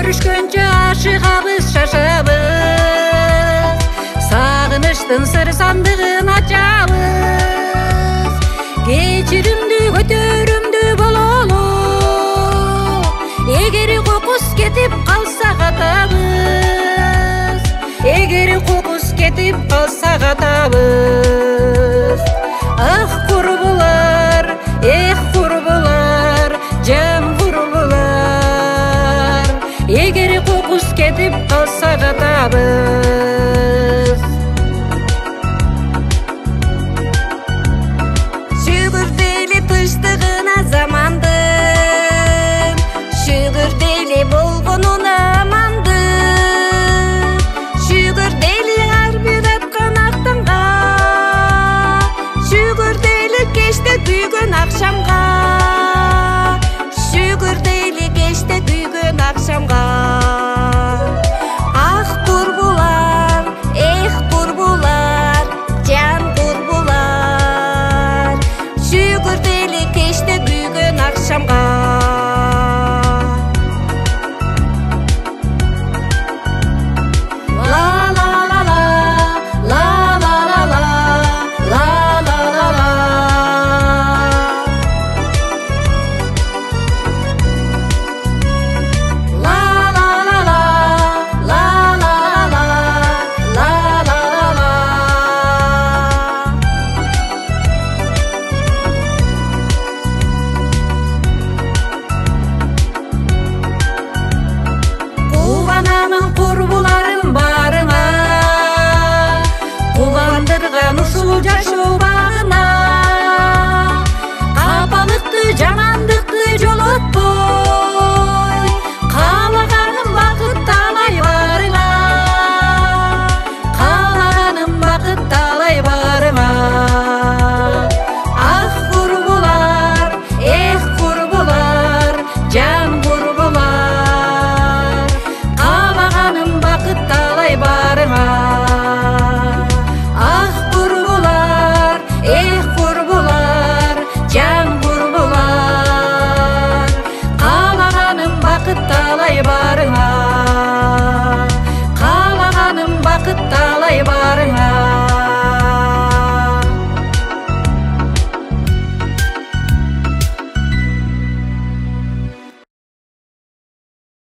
Görüşкөнчө ашыгабыз шашабыз, сагыныштын сыр сандыгын ачабыз. Кечиримдүү көтөрүмдүү бололу, эгер кокус кетип калса катабыз, эгер кокус кетип калса катабыз. Ах курбулар, эх курбулар, жан курбулар, эгер кокус кетип калса катабыз. Шүгүр дейли тынчтыгына замандын, шүгүр дейли болгонуна амандын, шүгүр дейли ар бир аткан актанга, шүгүр дейли кечте күйгөн акшамга.